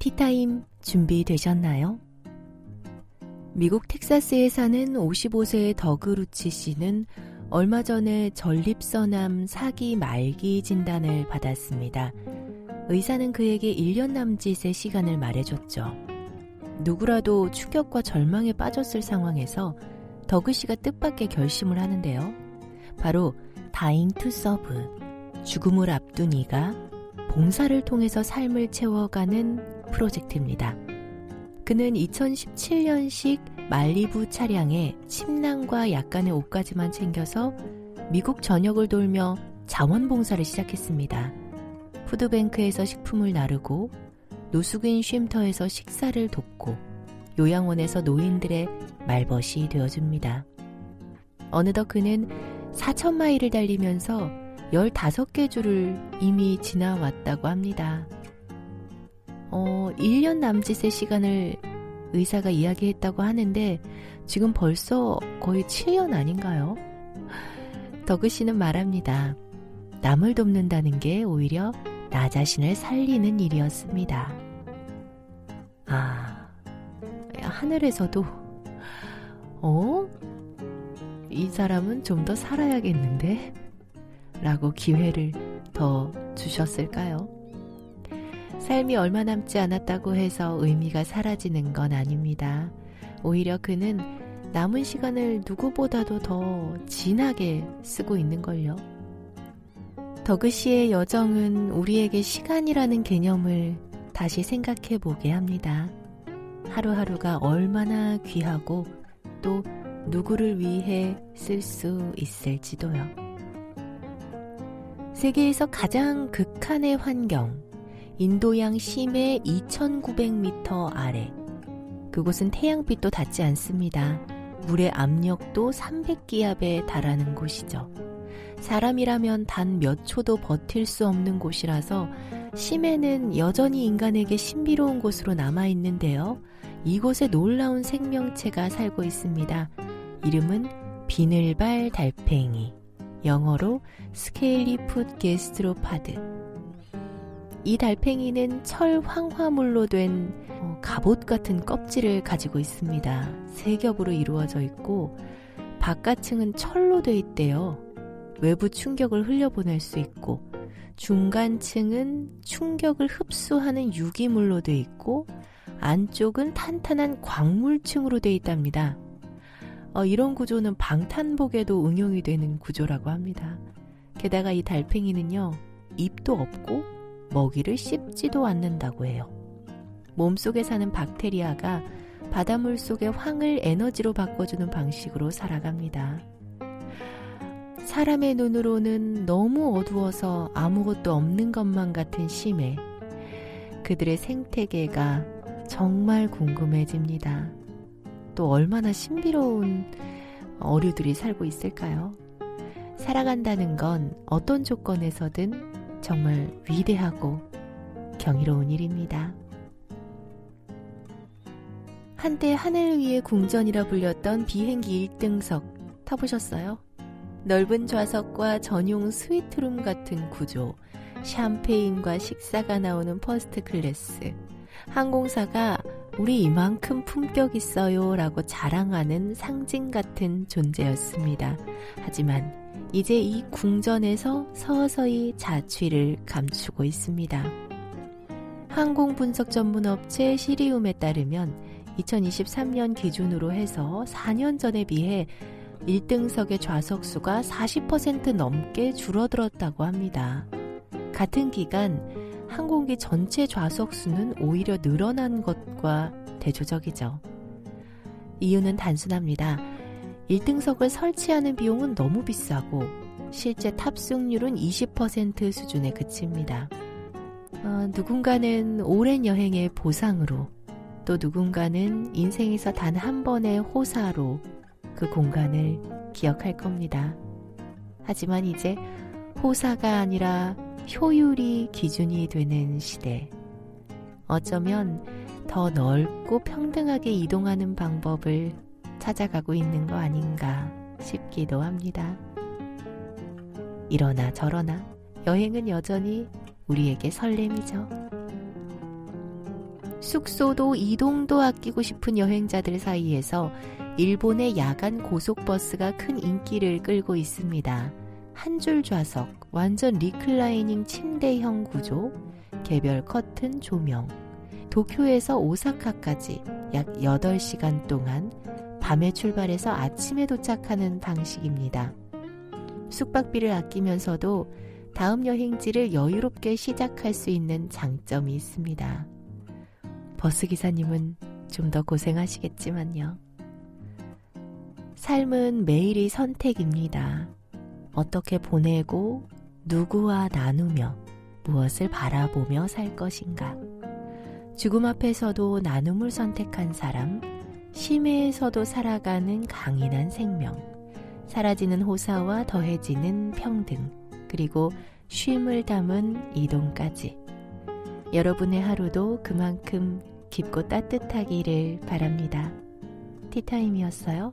티타임 준비되셨나요? 미국 텍사스에 사는 55세의 더그 루치 씨는 얼마 전에 전립선암 4기 말기 진단을 받았습니다. 의사는 그에게 1년 남짓의 시간을 말해줬죠. 누구라도 충격과 절망에 빠졌을 상황에서 더그 씨가 뜻밖의 결심을 하는데요. 바로 Dying to Serve, 죽음을 앞둔 이가 봉사를 통해서 삶을 채워가는 프로젝트입니다. 그는 2017년식 말리부 차량에 침낭과 약간의 옷까지만 챙겨서 미국 전역을 돌며 자원봉사를 시작했습니다. 푸드뱅크에서 식품을 나르고 노숙인 쉼터에서 식사를 돕고 요양원에서 노인들의 말벗이 되어줍니다. 어느덧 그는 4,000마일을 달리면서 15개 주를 이미 지나왔다고 합니다. 1년 남짓의 시간을 의사가 이야기했다고 하는데 지금 벌써 거의 7년 아닌가요? 더그 씨는 말합니다. 남을 돕는다는 게 오히려 나 자신을 살리는 일이었습니다. 하늘에서도 이 사람은 좀 더 살아야겠는데? 라고 기회를 더 주셨을까요? 삶이 얼마 남지 않았다고 해서 의미가 사라지는 건 아닙니다. 오히려 그는 남은 시간을 누구보다도 더 진하게 쓰고 있는걸요. 더그 씨의 여정은 우리에게 시간이라는 개념을 다시 생각해 보게 합니다. 하루하루가 얼마나 귀하고 또 누구를 위해 쓸 수 있을지도요. 세계에서 가장 극한의 환경, 인도양 심해 2,900m 아래. 그곳은 태양빛도 닿지 않습니다. 물의 압력도 300기압에 달하는 곳이죠. 사람이라면 단 몇 초도 버틸 수 없는 곳이라서 심해는 여전히 인간에게 신비로운 곳으로 남아있는데요. 이곳에 놀라운 생명체가 살고 있습니다. 이름은 비늘발 달팽이, 영어로 스케일리풋 게스트로파드. 이 달팽이는 철 황화물로 된 갑옷 같은 껍질을 가지고 있습니다. 세 겹으로 이루어져 있고 바깥층은 철로 돼 있대요. 외부 충격을 흘려보낼 수 있고 중간층은 충격을 흡수하는 유기물로 돼 있고 안쪽은 탄탄한 광물층으로 돼 있답니다. 이런 구조는 방탄복에도 응용이 되는 구조라고 합니다. 게다가 이 달팽이는요, 입도 없고 먹이를 씹지도 않는다고 해요. 몸속에 사는 박테리아가 바닷물 속의 황을 에너지로 바꿔주는 방식으로 살아갑니다. 사람의 눈으로는 너무 어두워서 아무것도 없는 것만 같은 심해. 그들의 생태계가 정말 궁금해집니다. 또 얼마나 신비로운 어류들이 살고 있을까요? 살아간다는 건 어떤 조건에서든 정말 위대하고 경이로운 일입니다. 한때 하늘 위의 궁전이라 불렸던 비행기 1등석 타보셨어요? 넓은 좌석과 전용 스위트룸 같은 구조, 샴페인과 식사가 나오는 퍼스트 클래스, 항공사가 우리 이만큼 품격 있어요 라고 자랑하는 상징 같은 존재였습니다. 하지만 이제 이 궁전에서 서서히 자취를 감추고 있습니다. 항공분석 전문 업체 시리움에 따르면 2023년 기준으로 해서 4년 전에 비해 1등석의 좌석수가 40% 넘게 줄어들었다고 합니다. 같은 기간 항공기 전체 좌석수는 오히려 늘어난 것과 대조적이죠. 이유는 단순합니다. 1등석을 설치하는 비용은 너무 비싸고 실제 탑승률은 20% 수준에 그칩니다. 누군가는 오랜 여행의 보상으로, 또 누군가는 인생에서 단 한 번의 호사로 그 공간을 기억할 겁니다. 하지만 이제 호사가 아니라 효율이 기준이 되는 시대. 어쩌면 더 넓고 평등하게 이동하는 방법을 찾아가고 있는 거 아닌가 싶기도 합니다. 이러나 저러나 여행은 여전히 우리에게 설렘이죠. 숙소도 이동도 아끼고 싶은 여행자들 사이에서 일본의 야간 고속버스가 큰 인기를 끌고 있습니다. 한 줄 좌석, 완전 리클라이닝 침대형 구조, 개별 커튼 조명, 도쿄에서 오사카까지 약 8시간 동안 밤에 출발해서 아침에 도착하는 방식입니다. 숙박비를 아끼면서도 다음 여행지를 여유롭게 시작할 수 있는 장점이 있습니다. 버스기사님은 좀 더 고생하시겠지만요. 삶은 매일이 선택입니다. 어떻게 보내고 누구와 나누며 무엇을 바라보며 살 것인가. 죽음 앞에서도 나눔을 선택한 사람, 심해에서도 살아가는 강인한 생명, 사라지는 호사와 더해지는 평등, 그리고 쉼을 담은 이동까지. 여러분의 하루도 그만큼 깊고 따뜻하기를 바랍니다. 티타임이었어요.